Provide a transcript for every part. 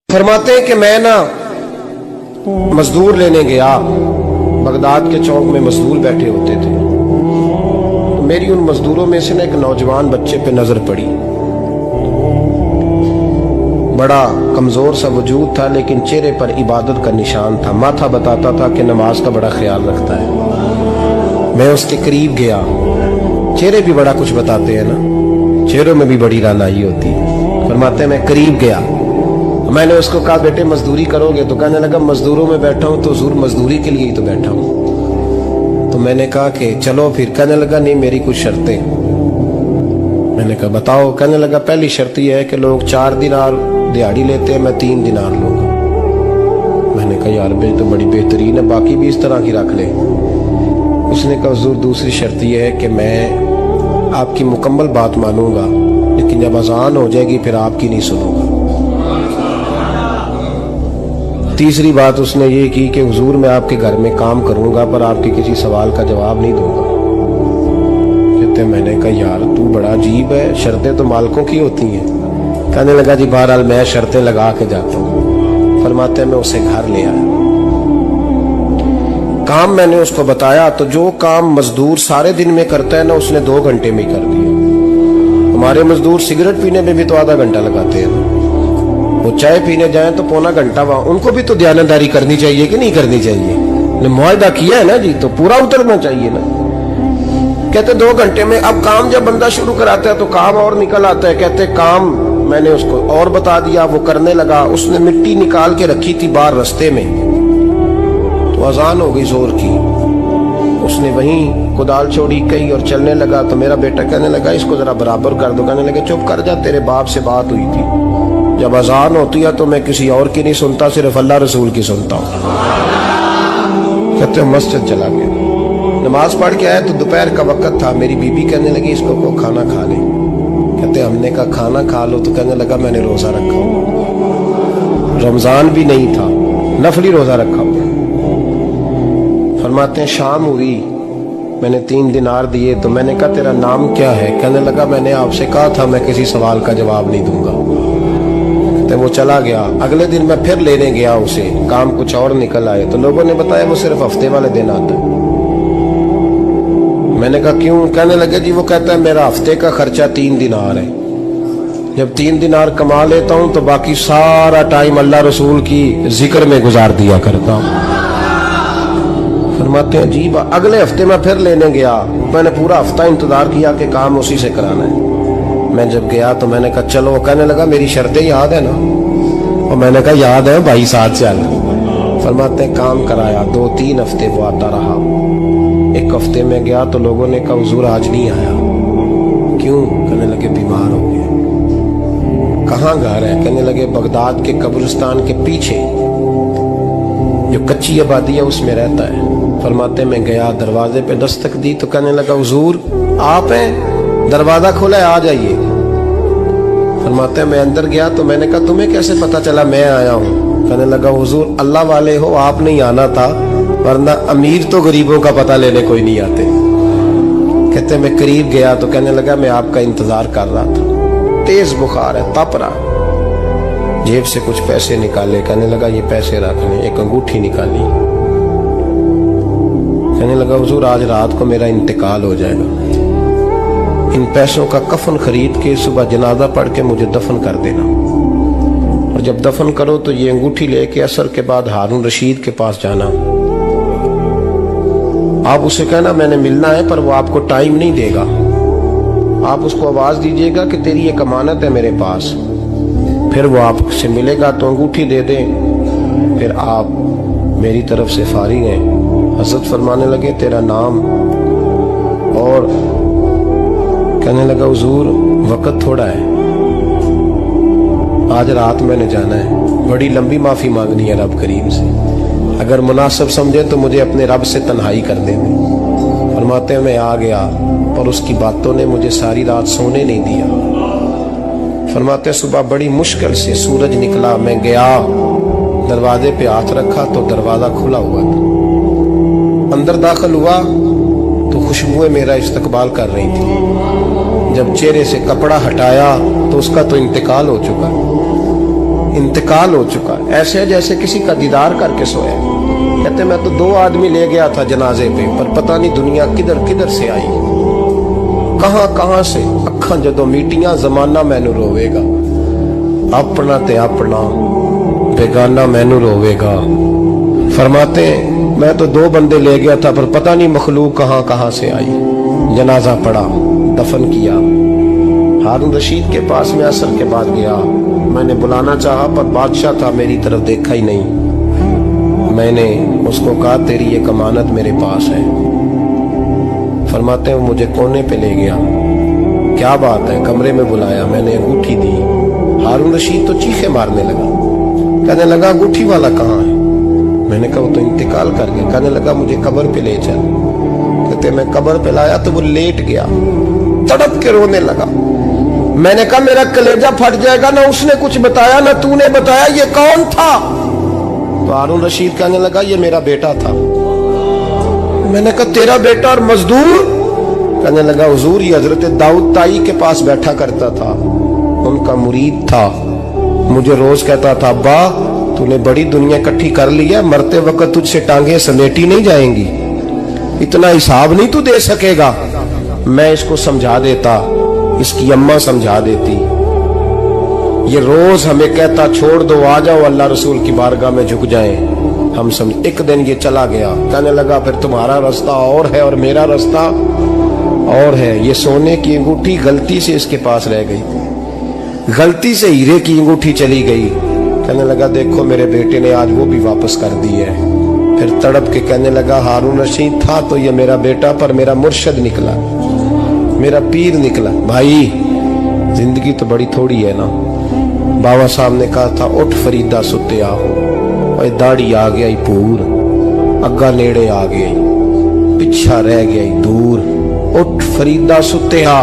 फरमाते हैं कि मैं ना मजदूर लेने गया, बगदाद के चौक में मजदूर बैठे होते थे। तो मेरी उन मजदूरों में से ना एक नौजवान बच्चे पे नजर पड़ी। बड़ा कमजोर सा वजूद था, लेकिन चेहरे पर इबादत का निशान था। माथा बताता था कि नमाज का बड़ा ख्याल रखता है। मैं उसके करीब गया। चेहरे भी बड़ा कुछ बताते हैं ना, चेहरों में भी बड़ी रानाई होती है। फरमाते हैं मैं करीब गया, मैंने उसको कहा बेटे मजदूरी करोगे? तो कहने लगा मजदूरों में बैठा हूं तो हुजूर मजदूरी के लिए ही तो बैठा हूं। तो मैंने कहा कि चलो फिर। कहने लगा नहीं मेरी कुछ शर्तें। मैंने कहा बताओ? कहने लगा पहली शर्त यह है कि लोग 4 दिनार दिहाड़ी लेते हैं, मैं 3 दिनार लूंगा। मैंने कहा यार भाई तो बड़ी बेहतरीन है, बाकी भी इस तरह की रख ले। उसने कहा हुजूर दूसरी शर्त यह है कि मैं आपकी मुकम्मल बात मानूंगा, लेकिन जब अजान हो जाएगी फिर आपकी नहीं सुनूंगा। तीसरी बात उसने ये की कि हुजूर मैं आपके घर में काम करूंगा पर आपके किसी सवाल का जवाब नहीं दूंगा। कहते मैंने कहा यार तू बड़ा अजीब है, शर्तें तो मालिकों की होती हैं। कहने लगा जी बहरहाल मैं शर्तें लगा के जाता हूँ। फरमाते मैं उसे घर ले आया। काम मैंने उसको बताया तो जो काम मजदूर सारे दिन में करता है ना, उसने 2 घंटे में ही कर दिया। हमारे मजदूर सिगरेट पीने में भी तो आधा घंटा लगाते हैं, वो चाय पीने जाएं तो पौना घंटा वहां। उनको भी तो दयानतदारी करनी चाहिए कि नहीं करनी चाहिए? ने मुआहदा किया है ना जी, तो पूरा उतरना चाहिए ना। कहते 2 घंटे में। अब काम जब बंदा शुरू कराता है तो काम और निकल आता है। कहते काम मैंने उसको और बता दिया, वो करने लगा। उसने मिट्टी निकाल के रखी थी बाहर रास्ते में, तो अजान हो गई जोर की। उसने वहीं कुदाल छोड़ी कही और चलने लगा। तो मेरा बेटा कहने लगा इसको जरा बराबर कर दो। कहने लगे चुप कर जा, तेरे बाप से बात हुई थी, जब अजान होती है तो मैं किसी और की नहीं सुनता, सिर्फ अल्लाह रसूल की सुनता हूँ। कहते मस्जिद चला गया, नमाज पढ़ के आया तो दोपहर का वक्त था। मेरी बीबी कहने लगी इसको को खाना खा ले। कहते हमने कहा खाना खा लो। तो कहने लगा मैंने रोजा रखा हुआ, रमजान भी नहीं था, नफली रोजा रखा हुआ। फरमाते हैं शाम हुई, मैंने 3 दिनार दिए। तो मैंने कहा तेरा नाम क्या है? कहने लगा मैंने आपसे कहा था मैं किसी सवाल का जवाब नहीं दूंगा। तो वो चला गया। अगले दिन मैं फिर लेने गया उसे, काम कुछ और निकल आए। तो लोगों ने बताया वो सिर्फ हफ्ते वाले दिन आता है। मैंने कहा क्यों? कहने लगे जी वो कहता है मेरा हफ्ते का खर्चा 3 दिनार है, जब 3 दिनार कमा लेता हूं तो बाकी सारा टाइम अल्लाह रसूल की जिक्र में गुजार दिया करता हूं। फरमाते हैं अजीब। अगले हफ्ते मैं फिर लेने गया, मैंने पूरा हफ्ता इंतजार किया कि काम उसी से कराना है। मैं जब गया तो मैंने कहा चलो। कहने लगा मेरी शर्तें याद है ना? और मैंने कहा याद है भाई, साथ चल। फरमाते हैं काम कराया। 2-3 हफ्ते वो आता रहा। एक हफ्ते में गया तो लोगों ने कहा हुजूर आज नहीं आया। क्यों? कहने लगे बीमार हो गए। कहाँ घर है? कहने लगे बगदाद के कब्रिस्तान के पीछे जो कच्ची आबादी है उसमें रहता है। फरमाते मैं गया, दरवाजे पे दस्तक दी तो कहने लगा हुजूर आप हैं? दरवाजा खोला है, आ जाइए। फरमाते मैं अंदर गया तो मैंने कहा तुम्हें कैसे पता चला मैं आया हूँ? कहने लगा हुजूर अल्लाह वाले हो, आप नहीं आना था, वरना अमीर तो गरीबों का पता लेने कोई नहीं आते। कहते मैं करीब गया तो कहने लगा मैं आपका इंतजार कर रहा था, तेज बुखार है, तप रहा। जेब से कुछ पैसे निकाले। कहने लगा ये पैसे रखने। एक अंगूठी निकाली। कहने लगा हुजूर आज रात को मेरा इंतकाल हो जाएगा, इन पैसों का कफन खरीद के सुबह जनाजा पढ़ के मुझे दफन कर देना, और जब दफन करो तो ये अंगूठी लेके असर के बाद हारून रशीद के पास जाना। आप उसे कहना मैंने मिलना है, पर वो आपको टाइम नहीं देगा। आप उसको आवाज दीजिएगा कि तेरी एक अमानत है मेरे पास, फिर वो आपसे मिलेगा तो अंगूठी दे दे, फिर आप मेरी तरफ से फारिग हैं। हजरत फरमाने लगे तेरा नाम? और कहने लगा हुजूर वक्त थोड़ा है, आज रात मैंने जाना है, बड़ी लंबी माफी मांगनी है रब करीम से, अगर मुनासिब समझे तो मुझे अपने रब से तन्हाई कर दे। फरमाते हैं मैं आ गया, पर उसकी बातों ने मुझे सारी रात सोने नहीं दिया। फरमाते सुबह बड़ी मुश्किल से सूरज निकला, मैं गया दरवाजे पे हाथ रखा तो दरवाजा खुला हुआ था। अंदर दाखिल हुआ तो खुशबुएं मेरा इस्तकबाल कर रही थी। जब चेहरे से कपड़ा हटाया तो उसका तो इंतकाल हो चुका। इंतकाल हो चुका, ऐसे जैसे किसी का दीदार करके सोया। कहते मैं तो 2 आदमी ले गया था जनाजे पे, पर पता नहीं दुनिया किधर किधर से आई, कहां कहां से। अखां जदों मीटियां जमाना मैनू रोवेगा, अपना ते अपना बेगाना मैनू रोवेगा। फरमाते हैं मैं तो 2 बंदे ले गया था, पर पता नहीं मखलूक कहां कहां से आई। जनाजा पड़ा, दफन किया। हारून रशीद के पास में असर के बाद गया, मैंने बुलाना चाहा पर बादशाह था, मेरी तरफ देखा ही नहीं। मैंने उसको कहा तेरी एक अमानत मेरे पास है। फरमाते हैं वो मुझे कोने पे ले गया, क्या बात है, कमरे में बुलाया, मैंने अंगूठी दी। हारून रशीद तो चीखे मारने लगा, कहने लगा अंगूठी वाला कहाँ है? मैंने कहा वो तो इंतकाल कर गया। कहने लगा मुझे कब्र पे ले चल। कहते मैं कब्र पे लाया तो वो लेट गया, तड़प के रोने लगा। मैंने कहा मेरा कलेजा फट जाएगा, ना उसने कुछ बताया ना तूने बताया, ये कौन था? तो हारून रशीद कहने लगा ये मेरा बेटा था। मैंने कहा तेरा बेटा और मजदूर? कहने लगा हुजूर ये हजरत दाऊद ताई के पास बैठा करता था, उनका मुरीद था, मुझे रोज कहता था अब्बा तूने बड़ी दुनिया इकट्ठी कर ली है, मरते वक्त तुझसे टांगे समेटी नहीं जाएंगी, इतना हिसाब नहीं तू दे सकेगा। मैं इसको समझा देता, इसकी अम्मा समझा देती। ये रोज हमें कहता छोड़ दो, आ जाओ अल्लाह रसूल की बारगाह में झुक जाएं। हम समझ। एक दिन ये चला गया, कहने लगा फिर तुम्हारा रास्ता और है और मेरा रास्ता और है। ये सोने की अंगूठी गलती से इसके पास रह गई, गलती से हीरे की अंगूठी चली गई। कहने लगा देखो मेरे बेटे ने आज वो भी वापस कर दी है। फिर तड़प के कहने लगा हारून रशीद था तो ये मेरा बेटा, पर मेरा मुर्शद निकला, मेरा पीर निकला। भाई जिंदगी तो बड़ी थोड़ी है ना। बाबा साहब ने कहा था उठ फरीदा सुते आहो, और दाढ़ी आ गया पूर, अग्गा नेड़े आ गई, पिछा रह गया दूर। उठ फरीदा सुते आ,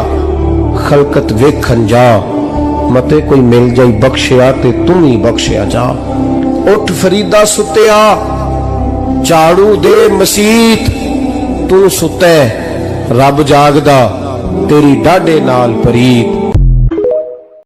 खलकत वेखन जा, मते कोई मिल जाई बख्शिया ते तुम ही बख्शिया जा। उठ फरीदा सुते आ, झाड़ू दे मसीत, तू सुते रब जागदा, तेरी डाडे नाल परीत।